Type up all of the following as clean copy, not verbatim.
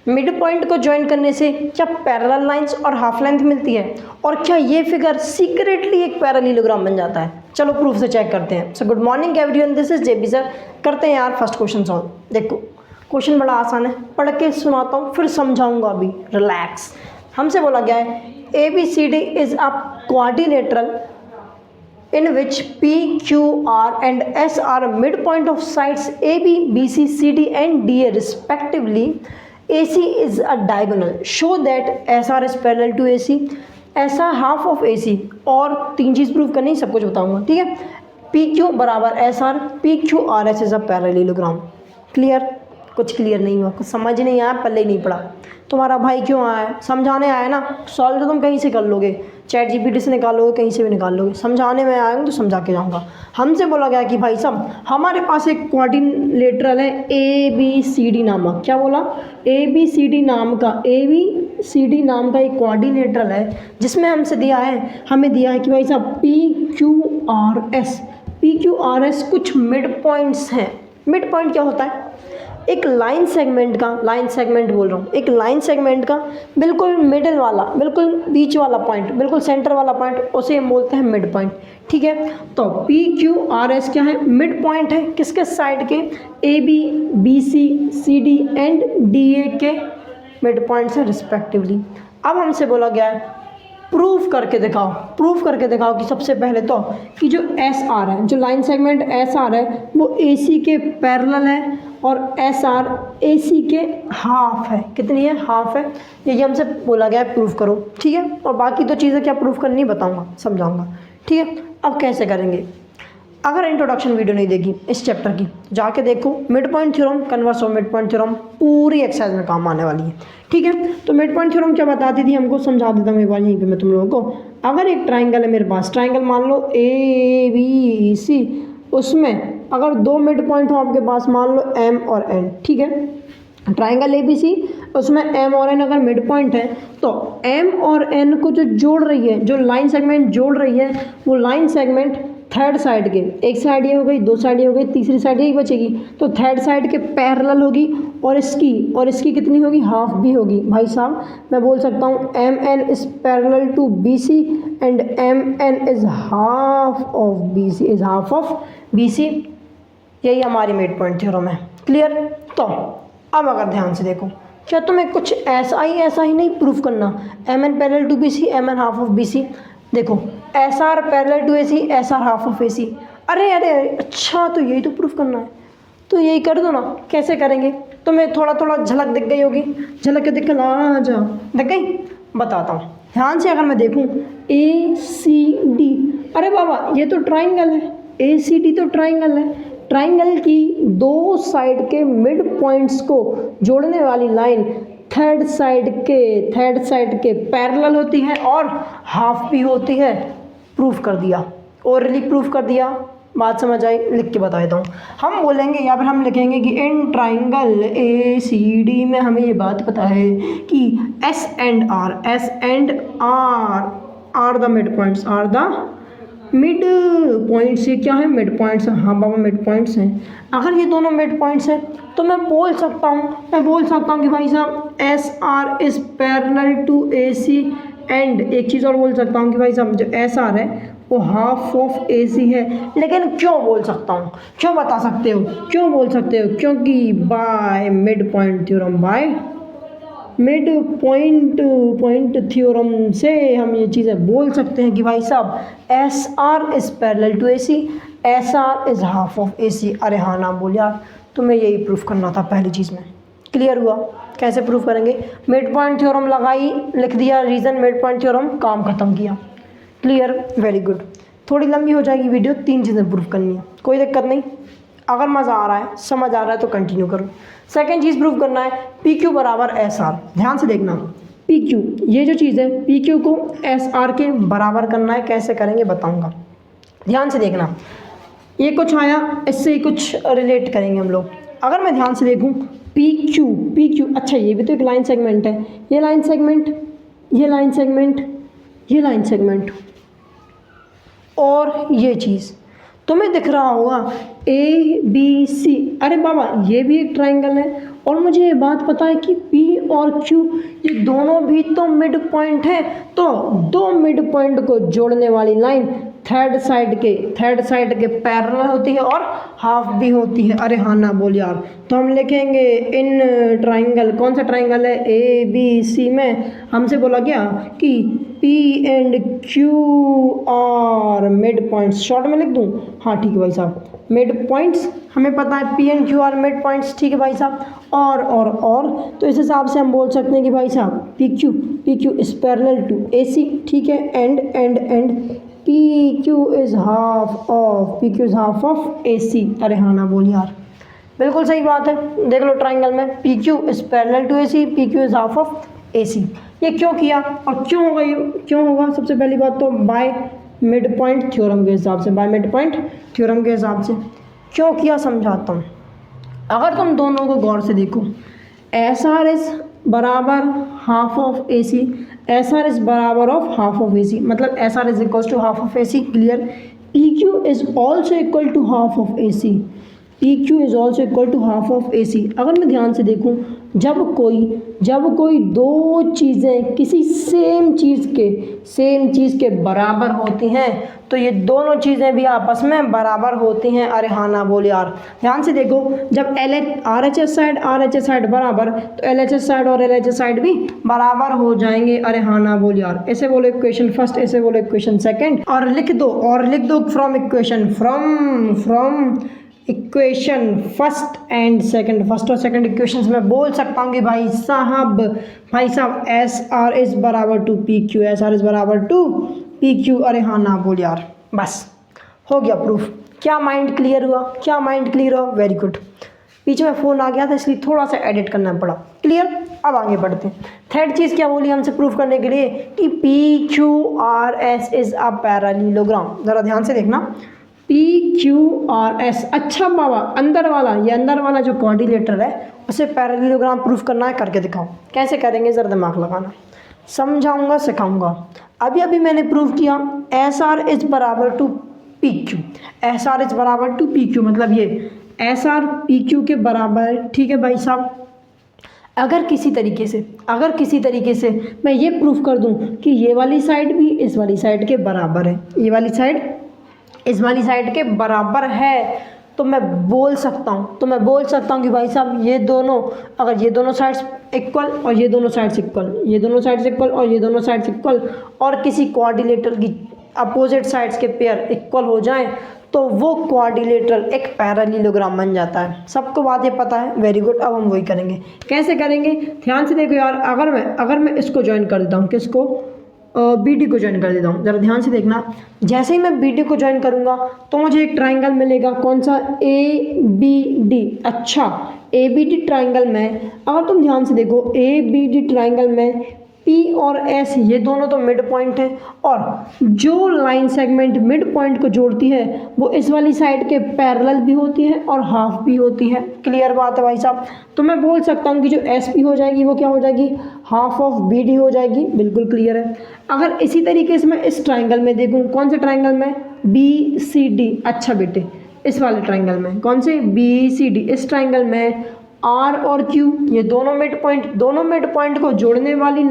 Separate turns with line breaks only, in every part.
Mid point को join करने से क्या पैरेलल लाइंस और हाफ लेंथ मिलती है, और क्या ये फिगर सीक्रेटली एक पैरेललोग्राम बन जाता है? चलो प्रूफ से चेक करते हैं। So good morning everyone, this is JB sir. करते हैं यार फर्स्ट क्वेश्चन सॉल्व। देखो क्वेश्चन बड़ा आसान है, पढ़ के सुनाता हूँ फिर समझाऊंगा। अभी रिलैक्स। हमसे बोला गया है A B C D is a quadrilateral in which P, Q, R and S are midpoint of sides AB, BC, CD and DA respectively. AC is a diagonal. Show that SR is parallel to AC. SR half of AC. और तीन चीज़ prove करनी, सब कुछ बताऊंगा, ठीक है। PQ बराबर SR, PQRS is a parallelogram. Clear? कुछ क्लियर नहीं हुआ, कुछ समझ नहीं आया, पल्ले ही नहीं पड़ा। तुम्हारा भाई क्यों आया है? समझाने आया ना। सॉल्व तो तुम कहीं से कर लोगे, चैट जीपीटी से निकाल लोगे, कहीं से भी निकाल लोगे। समझाने में आया हूँ तो समझा के जाऊँगा। हमसे बोला गया कि भाई साहब हमारे पास एक क्वाड्रिलेटरल है ए बी सी डी नामक। क्या बोला? ए बी सी डी नाम का एक क्वाड्रिलेटरल है, जिसमें हमसे दिया है, हमें दिया है कि भाई साहब पी क्यू आर एस कुछ मिड पॉइंट्स हैं। मिड पॉइंट क्या होता है? एक लाइन सेगमेंट का बिल्कुल मिडिल वाला, बिल्कुल बीच वाला पॉइंट, बिल्कुल सेंटर वाला पॉइंट, उसे हम बोलते हैं मिड पॉइंट, ठीक है। तो पी क्यू आर एस क्या है? मिड पॉइंट है। किसके साइड के? A B, B C, C D and D A के मिड पॉइंट्स हैं रिस्पेक्टिवली। अब हमसे बोला गया है प्रूफ करके दिखाओ कि सबसे पहले तो कि जो एस आर है, जो लाइन सेगमेंट एस आर है वो ए सी के पैरेलल है और एस आर ए सी के हाफ है। कितनी है? हाफ है। यही हमसे बोला गया है प्रूफ करो, ठीक है। और बाकी तो चीज़ें क्या प्रूफ करनी बताऊंगा, समझाऊंगा, ठीक है। अब कैसे करेंगे? अगर इंट्रोडक्शन वीडियो नहीं देखी इस चैप्टर की, जाके देखो mid point theorem, converse of mid point theorem, पूरी एक्सरसाइज में काम आने वाली है, ठीक है। तो मिड पॉइंट थ्योरम क्या बताती थी हमको, समझा देता हूँ एक बार यहीं पे मैं तुम लोगों को। अगर एक ट्राइंगल है मेरे पास, ट्राइंगल मान लो ए बी सी, उसमें अगर दो मिड पॉइंट हो आपके पास, मान लो एम और एन, ठीक है। ट्राइंगल ए बी सी, उसमें एम और एन अगर मिड पॉइंट है तो एम और एन को जो जोड़ रही है, जो लाइन सेगमेंट जोड़ रही है, वो लाइन सेगमेंट थर्ड साइड के, एक साइड ये हो गई, दो साइड ये हो गई, तीसरी साइड यही बचेगी, तो थर्ड साइड के पैरेलल होगी और इसकी कितनी होगी? हाफ भी होगी। भाई साहब मैं बोल सकता हूँ M N is parallel to B C and M N is half of B C. यही हमारी मिड पॉइंट थ्योरम है। क्लियर? तो अब अगर ध्यान से देखो, क्या तुम्हें कुछ ऐसा ही नहीं प्रूफ करना, M N parallel to B C, M N half of B C. देखो S R parallel to A C, S R half of A C. अरे अच्छा, तो यही तो प्रूफ करना है, तो यही कर दो ना। कैसे करेंगे? तुम्हें थोड़ा झलक दिख गई होगी, झलक के दिख गई, बताता हूँ ध्यान से। अगर मैं देखूँ ए सी डी, अरे बाबा ये तो ट्राइंगल है, ए सी डी तो ट्राइंगल है। ट्राइंगल की दो साइड के मिड पॉइंट्स को जोड़ने वाली लाइन थर्ड साइड के पैरेलल होती है और हाफ भी होती है। प्रूफ कर दिया, ओरली प्रूफ कर दिया। बात समझ आई? लिख के बता देता हूँ। हम बोलेंगे या फिर हम लिखेंगे कि in triangle A C D में हमें ये बात पता है कि S and R are the midpoints, midpoints. ये क्या है? Midpoints. हाँ बाबा मिड पॉइंट्स हैं। अगर ये दोनों मिड पॉइंट्स हैं तो मैं बोल सकता हूँ कि भाई साहब S R is parallel to A C and एक चीज़ और बोल सकता हूँ कि भाई साहब जो एस आर है वो हाफ ऑफ ए सी है। लेकिन क्यों बोल सकता हूँ, क्यों बता सकते हो, क्यों बोल सकते हो? क्योंकि by mid point theorem, by mid point theorem से हम ये चीज़ें बोल सकते हैं कि भाई साहब S R is parallel to A C, S R is half of A C. अरे हाँ ना बोल यार, तुम्हें यही प्रूफ करना था पहली चीज़ में। क्लियर हुआ? कैसे प्रूफ करेंगे? मिड पॉइंट थ्योरम लगाई, लिख दिया रीज़न मिड पॉइंट थ्योरम, काम खत्म किया। क्लियर? Very good. थोड़ी लंबी हो जाएगी वीडियो, तीन चीज़ें प्रूफ करनी है, कोई दिक्कत नहीं। अगर मज़ा आ रहा है, समझ आ रहा है तो कंटिन्यू करो। सेकेंड चीज़ प्रूफ करना है पी क्यू बराबर एस आर। ध्यान से देखना, पी क्यू ये जो चीज़ है, पी क्यू को एस आर के बराबर करना है। कैसे करेंगे बताऊंगा, ध्यान से देखना। ये कुछ आया, इससे ही कुछ रिलेट करेंगे हम लोग। अगर मैं ध्यान से देखूँ पी क्यू, अच्छा ये भी तो एक लाइन सेगमेंट है, ये लाइन सेगमेंट और ये चीज़ तुम्हें दिख रहा होगा ए बी सी। अरे बाबा ये भी एक ट्राइंगल है और मुझे ये बात पता है कि पी और Q ये दोनों भी तो मिड पॉइंट है, तो दो मिड पॉइंट को जोड़ने वाली लाइन थर्ड साइड के पैरेलल होती है और हाफ भी होती है। अरे हाँ ना बोल यार, तो हम लिखेंगे इन ट्राइंगल, कौन सा ट्राइंगल है, ABC में हमसे बोला क्या कि P and Q are midpoints, short में लिख दूँ, हाँ ठीक है भाई साहब, मिड पॉइंट्स हमें पता है P and Q are midpoints, ठीक है भाई साहब। और तो इस हिसाब से हम बोल सकते हैं कि भाई साहब PQ is parallel to AC, ठीक है, and PQ is half of AC। अरे हाँ ना बोल यार, बिल्कुल सही बात है, देख लो ट्राइंगल में PQ is parallel to AC, PQ is half of AC। ये क्यों किया और क्यों होगा, ये क्यों होगा, सबसे पहली बात तो बाय मिड पॉइंट थ्योरम के हिसाब से, बाय मिड पॉइंट थ्योरम के हिसाब से क्यों किया समझाता हूँ। अगर तुम दोनों को गौर से देखो, SR इज बराबर half of AC, SR is बराबर ऑफ हाफ ऑफ AC, मतलब SR is equal to half of AC, clear. PQ is also equal to half of AC, PQ is also equal to half of AC। अगर मैं ध्यान से देखूं, जब कोई दो चीज़ें किसी सेम चीज़ के बराबर होती हैं तो ये दोनों चीज़ें भी आपस में बराबर होती हैं। अरे हाँ ना बोल यार, ध्यान से देखो, जब RHS साइड बराबर तो LHS साइड और LHS साइड भी बराबर हो जाएंगे। अरे हाँ ना बोल यार, ऐसे बोलो इक्वेशन फर्स्ट, ऐसे बोलो इक्वेशन सेकंड, और लिख दो फ्रॉम इक्वेशन फर्स्ट और सेकंड इक्वेशंस में बोल सकता हूँ कि भाई साहब SR इज बराबर टू PQ। अरे हाँ ना बोल यार, बस हो गया प्रूफ। क्या माइंड क्लियर हुआ, वेरी गुड। पीछे में फ़ोन आ गया था इसलिए थोड़ा सा एडिट करना पड़ा, क्लियर। अब आगे बढ़ते हैं। थर्ड चीज़ क्या बोली हमसे प्रूफ करने के लिए कि PQRS इज अ पैरेललोग्राम। ज़रा ध्यान से देखना, PQRS, अच्छा बाबा अंदर वाला जो कोऑर्डिनेटर है उसे पैरेललोग्राम प्रूफ करना है, करके दिखाओ। कैसे करेंगे ज़रा दिमाग लगाना, समझाऊंगा सिखाऊंगा। अभी मैंने प्रूफ किया SR इज बराबर टू PQ, मतलब ये SR PQ के बराबर है, ठीक है भाई साहब। अगर किसी तरीके से मैं ये प्रूफ कर दूं कि ये वाली साइड भी इस वाली साइड के बराबर है, ये वाली साइड इस वाली साइड के बराबर है, तो मैं बोल सकता हूँ कि भाई साहब ये दोनों, अगर ये दोनों साइड्स इक्वल और ये दोनों साइड्स इक्वल और किसी कोऑर्डिनेटर की अपोजिट साइड्स के पेयर इक्वल हो जाएं तो वो कोऑर्डिनेटर एक पैरेललोग्राम बन जाता है। सबको बात ये पता है, वेरी गुड। अब हम वही करेंगे। कैसे करेंगे, ध्यान से देखो यार, अगर मैं इसको ज्वाइन कर देता हूँ, किसको, BD को ज्वाइन कर देता हूँ। ज़रा ध्यान से देखना, जैसे ही मैं BD को ज्वाइन करूँगा तो मुझे एक ट्राइंगल मिलेगा, कौन सा, ABD। अच्छा, ABD ट्राइंगल में अगर तुम ध्यान से देखो, ABD ट्राइंगल में P और S ये दोनों तो मिड पॉइंट हैं, और जो लाइन सेगमेंट मिड पॉइंट को जोड़ती है वो इस वाली साइड के पैरेलल भी होती है और हाफ भी होती है। क्लियर बात है भाई साहब। तो मैं बोल सकता हूँ कि जो SP हो जाएगी वो क्या हो जाएगी, हाफ ऑफ BD हो जाएगी। बिल्कुल क्लियर है। अगर इसी तरीके से मैं इस ट्राइंगल में देखूँ, कौन से ट्राइंगल में, BCD। अच्छा बेटे, इस वाले ट्राइंगल में, कौन से, BCD। इस ट्राइंगल में R और Q ये दोनों मिड पॉइंट को जोड़ने वाली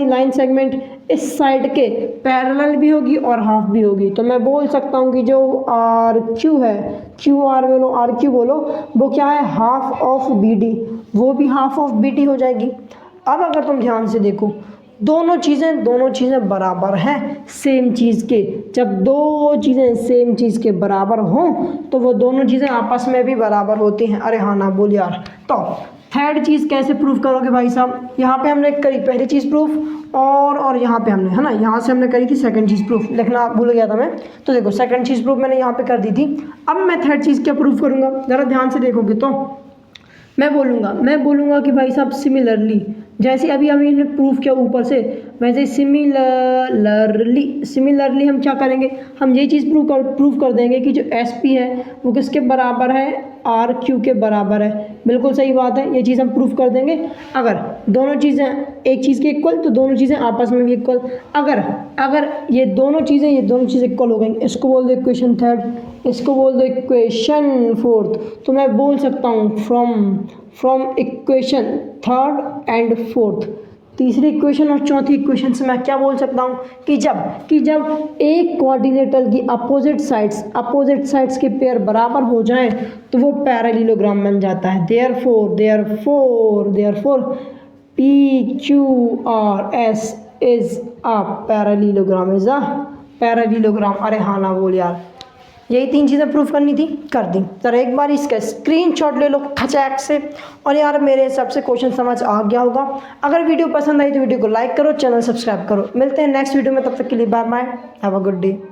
लाइन सेगमेंट इस साइड के पैरेलल भी होगी और हाफ भी होगी। तो मैं बोल सकता हूँ कि जो RQ है, QR बोलो, RQ बोलो, वो क्या है, हाफ ऑफ BD, वो भी हाफ ऑफ BD हो जाएगी। अब अगर तुम ध्यान से देखो, दोनों चीज़ें बराबर हैं सेम चीज़ के। जब दो चीज़ें सेम चीज़ के बराबर हों तो वो दोनों चीज़ें आपस में भी बराबर होती हैं। अरे हाँ ना बोल यार। तो थर्ड चीज़ कैसे प्रूफ करोगे भाई साहब, यहाँ पे हमने करी पहली चीज़ प्रूफ, और यहाँ पे हमने, है ना, यहाँ से हमने करी थी सेकंड चीज़ प्रूफ, लिखना भूल गया था मैं। तो देखो सेकंड चीज़ प्रूफ मैंने यहाँ पे कर दी थी। अब मैं थर्ड चीज़ क्या प्रूफ करूँगा, ज़रा ध्यान से देखोगे तो मैं बोलूँगा कि भाई साहब सिमिलरली, जैसे अभी हमने प्रूफ किया ऊपर से, वैसे सिमिलरली हम क्या करेंगे, हम ये चीज़ प्रूफ कर देंगे कि जो SP है वो किसके बराबर है, आर क्यू के बराबर है। बिल्कुल सही बात है, ये चीज़ हम प्रूफ कर देंगे। अगर दोनों चीज़ें एक चीज़ के इक्वल तो दोनों चीज़ें आपस में भी इक्वल। अगर ये दोनों चीज़ें इक्वल हो गई, इसको बोल दो इक्वेशन थर्ड, इसको बोल दो इक्वेशन फोर्थ। तो मैं बोल सकता हूँ from equation third and fourth, तीसरी इक्वेशन और चौथी इक्वेशन से मैं क्या बोल सकता हूँ कि जब एक क्वाड्रिलेटरल की अपोजिट साइड्स के पेयर बराबर हो जाएं तो वो पैरेललोग्राम बन जाता है। Therefore P Q R S is a parallelogram. अरे हाँ ना बोल यार, यही 3 चीज़ें प्रूफ करनी थी, कर दी। जरा एक बार इसका स्क्रीनशॉट ले लो खचाक से। और यार मेरे हिसाब से क्वेश्चन समझ आ गया होगा। अगर वीडियो पसंद आई तो वीडियो को लाइक करो, चैनल सब्सक्राइब करो। मिलते हैं नेक्स्ट वीडियो में, तब तक के लिए bye bye, have a good day.